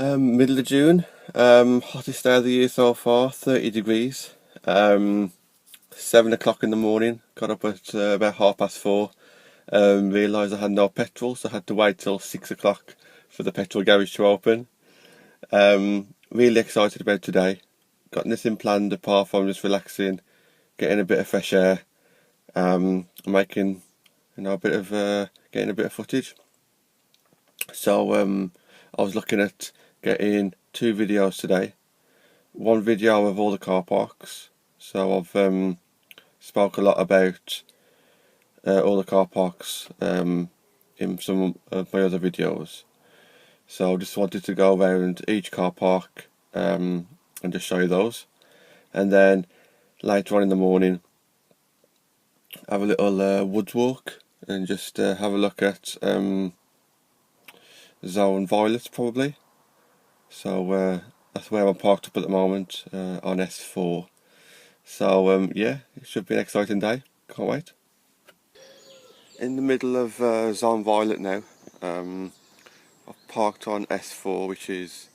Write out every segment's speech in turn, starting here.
Middle of June, hottest day of the year so far, 30 degrees. 7 o'clock in the morning, got up at about 4:30. Realised I had no petrol, so I had to wait till 6 o'clock for the petrol garage to open. Really excited about today. Got nothing planned apart from just relaxing, getting a bit of fresh air, making a bit of getting a bit of footage. So I was looking at getting 2 videos today. One video of all the car parks. So I've spoke a lot about all the car parks in some of my other videos. So I just wanted to go around each car park and just show you those. And then later on in the morning, have a little woods walk and just have a look at Zone Violet probably. So that's where I'm parked up at the moment on S4. So yeah, it should be an exciting day. Can't wait. In the middle of Zone Violet now. I've parked on S4, which is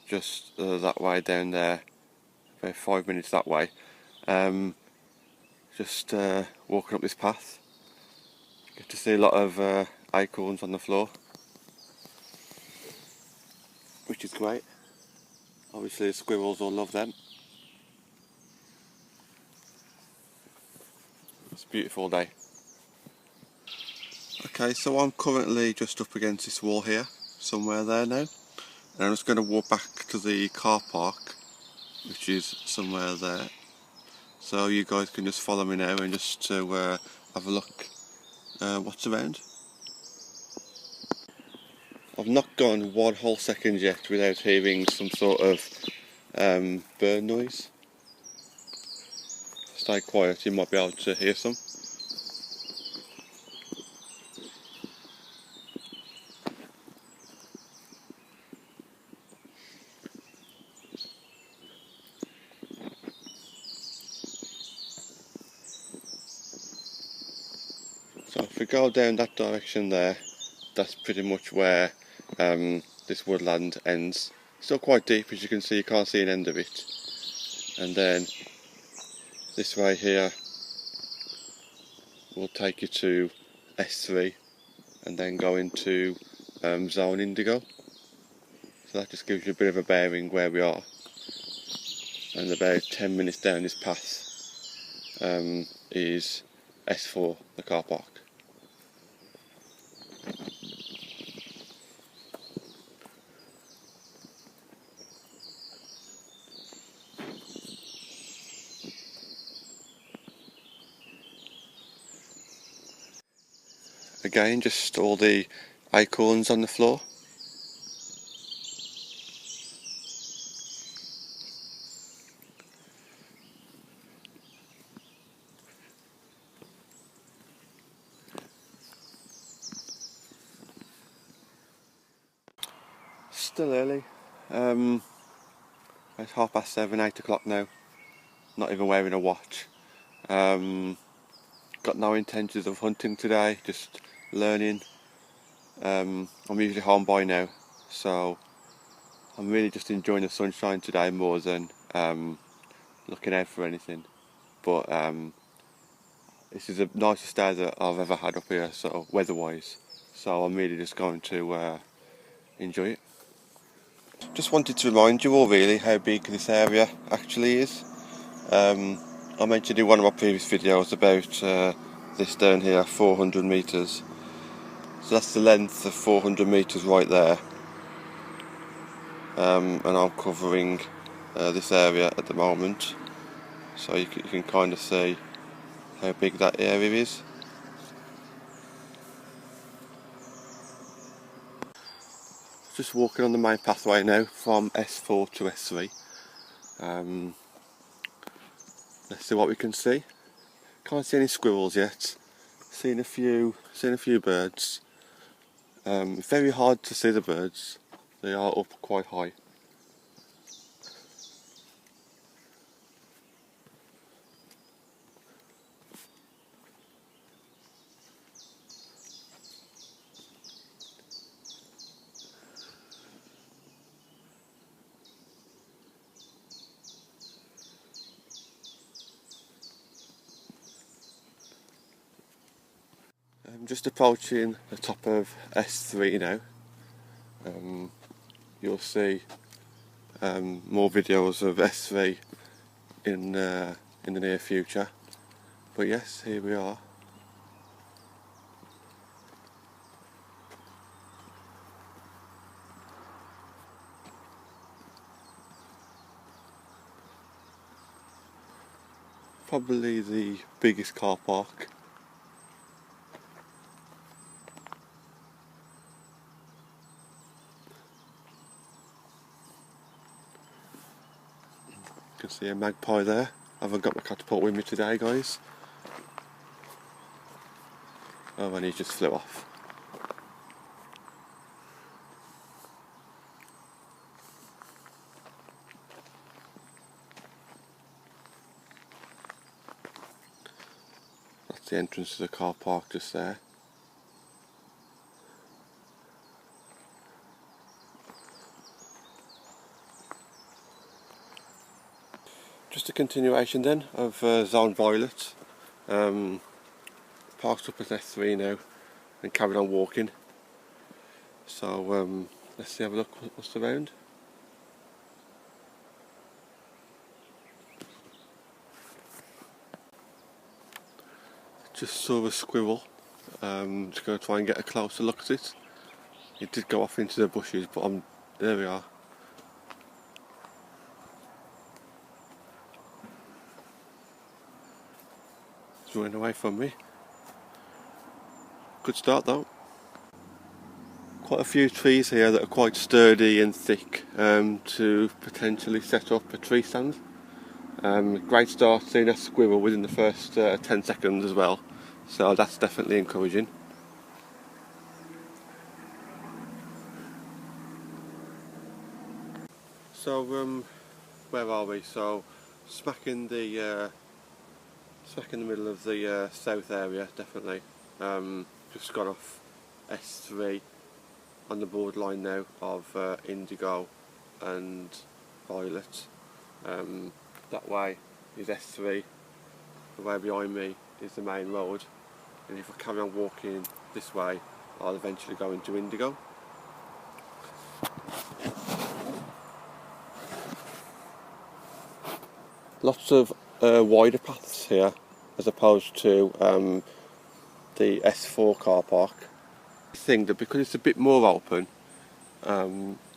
just that way down there, about 5 minutes that way. Just walking up this path. Get to see a lot of acorns on the floor, which is great. Obviously the squirrels all love them. It's a beautiful day. Okay, so I'm currently just up against this wall here, somewhere there now. And I'm just going to walk back to the car park, which is somewhere there. So you guys can just follow me now and just to have a look what's around. I've not gone one whole second yet without hearing some sort of bird noise. Stay quiet, you might be able to hear some. So if we go down that direction there, that's pretty much where this woodland ends. Still quite deep, as you can see, you can't see an end of it. And then this way here will take you to S3 and then go into Zone Indigo. So that just gives you a bit of a bearing where we are. And about 10 minutes down this path is S4, the car park. Again, just all the acorns on the floor. Still early. It's 7:30, 8 o'clock now. Not even wearing a watch. Got no intentions of hunting today, just learning. I'm usually home by now, so I'm really just enjoying the sunshine today more than looking out for anything. But this is the nicest day that I've ever had up here, sort of weather-wise. So I'm really just going to enjoy it. Just wanted to remind you all really how big this area actually is. I mentioned in one of my previous videos about this down here, 400 metres. So that's the length of 400 metres right there. And I'm covering this area at the moment. So you can kind of see how big that area is. Just walking on the main pathway now from S4 to S3. Let's see what we can see. Can't see any squirrels yet. Seen a few birds. Very hard to see the birds. They are up quite high. I'm just approaching the top of S3 now. You'll see more videos of S3 in the near future. But yes, here we are. Probably the biggest car park. You can see a magpie there. I haven't got my catapult with me today, guys. Oh, and he just flew off. That's the entrance to the car park just there. Just a continuation then of Zone Violet. Parked up at S3 now and carried on walking. So let's have a look what's around. Just saw a squirrel. Just going to try and get a closer look at it. It did go off into the bushes, but there we are. It's running away from me. Good start though. Quite a few trees here that are quite sturdy and thick to potentially set up a tree stand. Great start seeing a squirrel within the first 10 seconds as well, so that's definitely encouraging. So where are we? So smack in the middle of the south area, definitely. Just got off S3 on the borderline now of Indigo and Violet. That way is S3, the way behind me is the main road, and if I carry on walking this way I'll eventually go into Indigo. Lots of wider paths here as opposed to the S4 car park. I think that because it's a bit more open,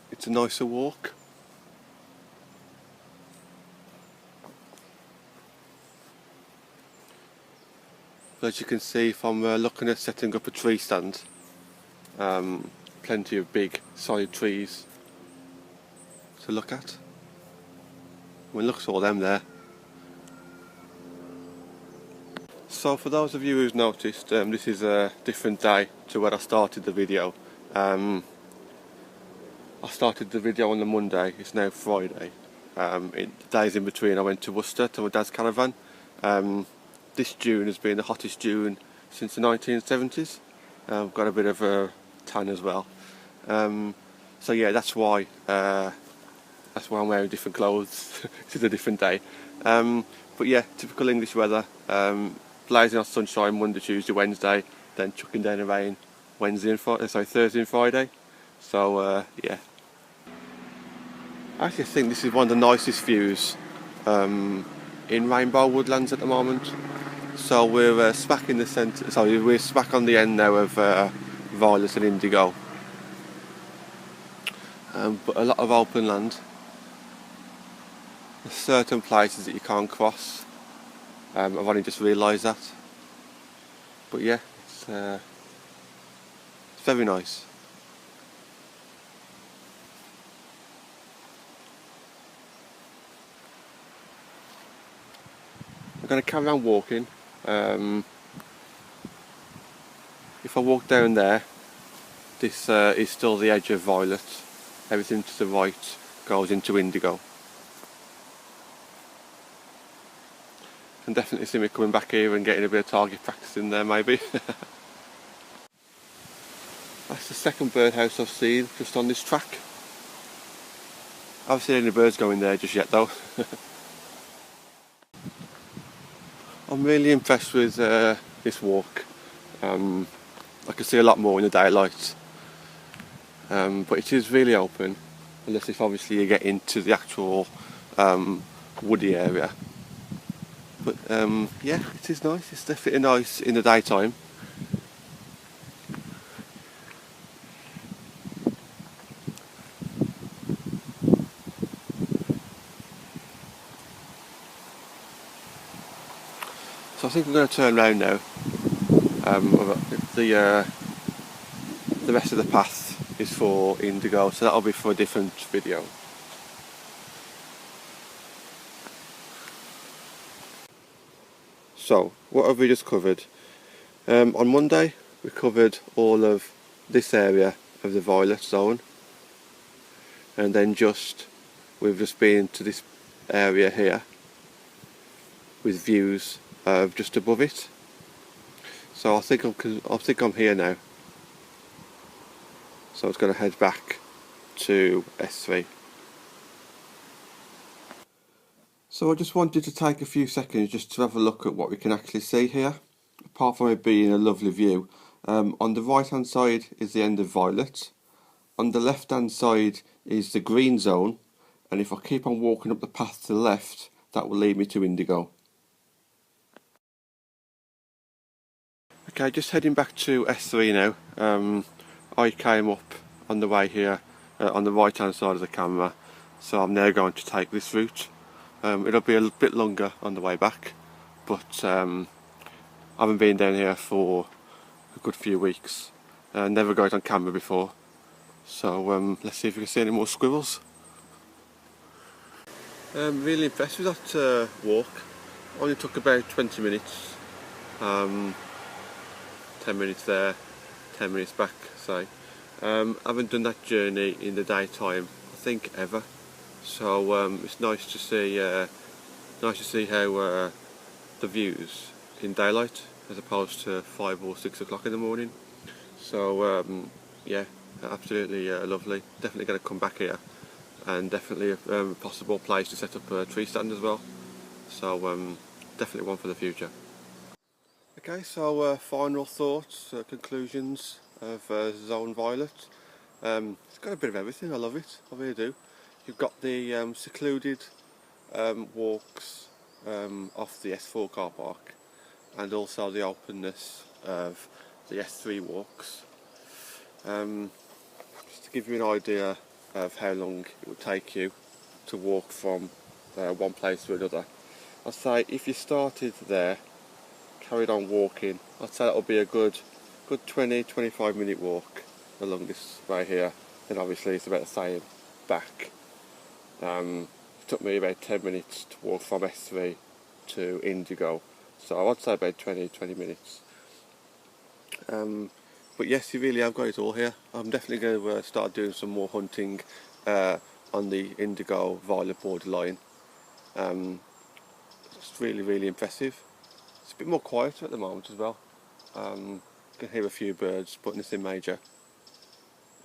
it's a nicer walk. As you can see from looking at setting up a tree stand, plenty of big solid trees to look at. I mean, look at all them there. So for those of you who've noticed, this is a different day to where I started the video. I started the video on the Monday, it's now Friday. The days in between I went to Worcester to my dad's caravan. This June has been the hottest June since the 1970s. I've got a bit of a tan as well. So yeah, that's why I'm wearing different clothes. It's a different day. But yeah, typical English weather. Blazing hot sunshine Monday, Tuesday, Wednesday, then chucking down the rain Thursday and Friday. So yeah. I actually think this is one of the nicest views in Rainbow Woodlands at the moment. So we're smack in the centre. Sorry, we're smack on the end now of Violet and Indigo. But a lot of open land. There's certain places that you can't cross. I've only just realised that. But yeah, it's very nice. I'm going to carry on walking. If I walk down there, this is still the edge of Violet. Everything to the right goes into Indigo. You can definitely see me coming back here and getting a bit of target practice in there maybe. That's the second birdhouse I've seen just on this track. I haven't seen any birds going there just yet though. I'm really impressed with this walk. I can see a lot more in the daylight. But it is really open, unless if obviously you get into the actual woody area. But yeah, it is nice. It's definitely nice in the daytime. So I think I'm going to turn around now. The rest of the path is for indigo, so that'll be for a different video. So what have we just covered? On Monday we covered all of this area of the violet zone, and then we've just been to this area here with views of just above it. So I think I'm here now. So I was going to head back to S3. So I just wanted to take a few seconds just to have a look at what we can actually see here. Apart from it being a lovely view, on the right hand side is the end of violet. On the left hand side is the green zone, and if I keep on walking up the path to the left, that will lead me to indigo. Okay, just heading back to S3 now. I came up on the way here on the right hand side of the camera, so I'm now going to take this route. It'll be a bit longer on the way back, but I haven't been down here for a good few weeks. Never got it on camera before, so let's see if we can see any more squirrels. Really impressed with that walk. Only took about 20 minutes. 10 minutes there, 10 minutes back, say. I haven't done that journey in the daytime, I think, ever. So it's nice to see how the views in daylight as opposed to 5 or 6 o'clock in the morning. So yeah, absolutely lovely. Definitely going to come back here, and definitely a possible place to set up a tree stand as well. So definitely one for the future. Okay, so final thoughts, conclusions of Zone Violet. It's got a bit of everything. I love it. I really do. You've got the secluded walks off the S4 car park, and also the openness of the S3 walks. Just to give you an idea of how long it would take you to walk from one place to another, I'd say if you started there, carried on walking, I'd say that'll be a good 20-25 minute walk along this way here. Then obviously it's about the same back. It took me about 10 minutes to walk from S3 to Indigo, so I'd say about 20 minutes. But yes, you really have got it all here. I'm definitely going to start doing some more hunting on the Indigo Violet borderline. It's really impressive. It's a bit more quieter at the moment as well. You can hear a few birds, but nothing major.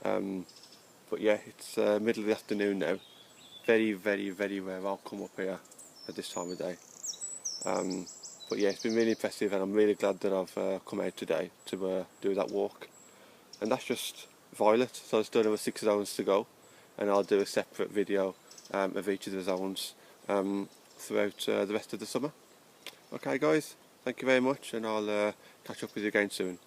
But yeah, it's middle of the afternoon now. Very rare I'll come up here at this time of day. But yeah, it's been really impressive, and I'm really glad that I've come out today to do that walk. And that's just Violet, so I've still another 6 zones to go, and I'll do a separate video of each of the zones throughout the rest of the summer. Okay guys, thank you very much, and I'll catch up with you again soon.